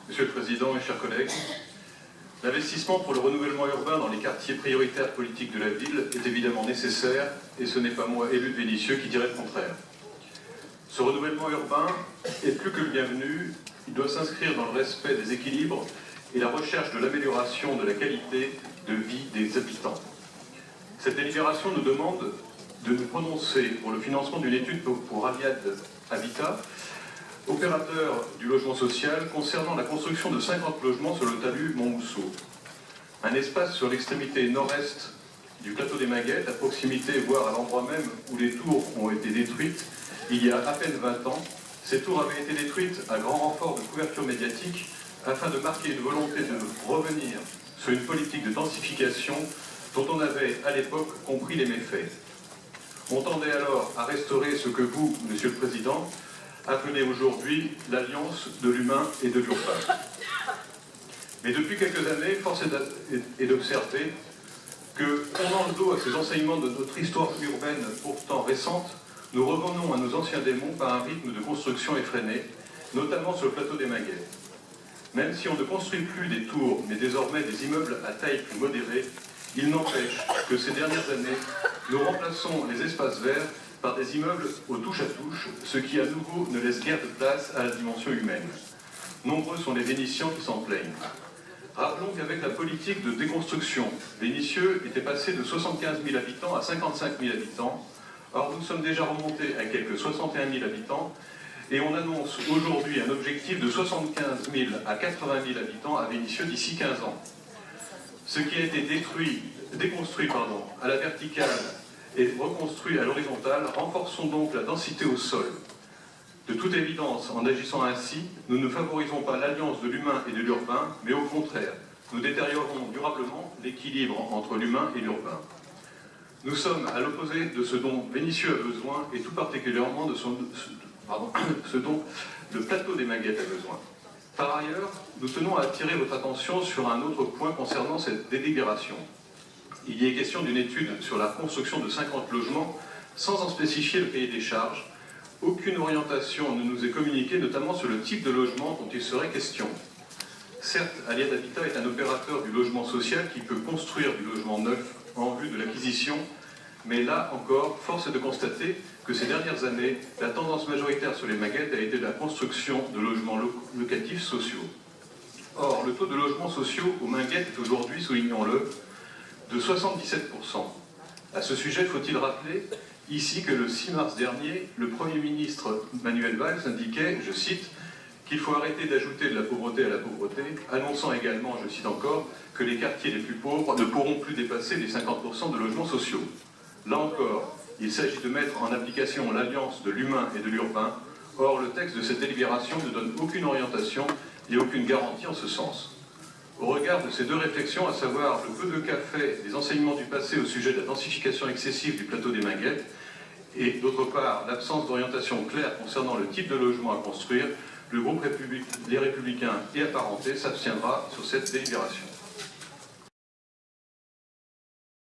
Monsieur le Président et chers collègues, l'investissement pour le renouvellement urbain dans les quartiers prioritaires politiques de la ville est évidemment nécessaire et ce n'est pas moi, élu de Vénissieux, qui dirais le contraire. Ce renouvellement urbain est plus que le bienvenu, il doit s'inscrire dans le respect des équilibres et la recherche de l'amélioration de la qualité de vie des habitants. Cette délibération nous demande de nous prononcer pour le financement d'une étude pour Aliad Habitat, opérateur du logement social, concernant la construction de 50 logements sur le talus Montmousseau. Un espace sur l'extrémité nord-est du plateau des Maguettes, à proximité, voire à l'endroit même où les tours ont été détruites il y a à peine 20 ans. Ces tours avaient été détruites à grand renfort de couverture médiatique afin de marquer une volonté de revenir sur une politique de densification dont on avait à l'époque compris les méfaits. On tendait alors à restaurer ce que vous, Monsieur le Président, appelez aujourd'hui l'alliance de l'humain et de l'urbain. Mais depuis quelques années, force est d'observer que, tournant le dos à ces enseignements de notre histoire urbaine pourtant récente, nous revenons à nos anciens démons par un rythme de construction effréné, notamment sur le plateau des Maguettes. Même si on ne construit plus des tours, mais désormais des immeubles à taille plus modérée, il n'empêche que ces dernières années, nous remplaçons les espaces verts par des immeubles au touche-à-touche, ce qui à nouveau ne laisse guère de place à la dimension humaine. Nombreux sont les Vénitiens qui s'en plaignent. Rappelons qu'avec la politique de déconstruction, Vénissieux était passé de 75 000 habitants à 55 000 habitants. Or, nous sommes déjà remontés à quelques 61 000 habitants et on annonce aujourd'hui un objectif de 75 000 à 80 000 habitants à Vénissieux d'ici 15 ans. Ce qui a été déconstruit à la verticale et reconstruit à l'horizontale, renforçons donc la densité au sol. De toute évidence, en agissant ainsi, nous ne favorisons pas l'alliance de l'humain et de l'urbain, mais au contraire, nous détériorons durablement l'équilibre entre l'humain et l'urbain. Nous sommes à l'opposé de ce dont Vénissieux a besoin, et tout particulièrement de ce dont le plateau des Maguettes a besoin. Par ailleurs, nous tenons à attirer votre attention sur un autre point concernant cette délibération. Il y est question d'une étude sur la construction de 50 logements sans en spécifier le cahier des charges. Aucune orientation ne nous est communiquée, notamment sur le type de logement dont il serait question. Certes, Aliad Habitat est un opérateur du logement social qui peut construire du logement neuf en vue de l'acquisition, mais là encore, force est de constater que ces dernières années, la tendance majoritaire sur les Maguettes a été la construction de logements locatifs sociaux. Or, le taux de logements sociaux aux Maguettes est aujourd'hui, soulignons-le, de 77%. À ce sujet, faut-il rappeler ici que le 6 mars dernier, le Premier ministre Manuel Valls indiquait, je cite, qu'il faut arrêter d'ajouter de la pauvreté à la pauvreté, annonçant également, je cite encore, que les quartiers les plus pauvres ne pourront plus dépasser les 50% de logements sociaux. Là encore, il s'agit de mettre en application l'alliance de l'humain et de l'urbain. Or, le texte de cette délibération ne donne aucune orientation et aucune garantie en ce sens. Au regard de ces deux réflexions, à savoir le peu de cas fait des enseignements du passé au sujet de la densification excessive du plateau des Maguettes, et d'autre part l'absence d'orientation claire concernant le type de logement à construire, le groupe Les Républicains et Apparentés s'abstiendra sur cette délibération.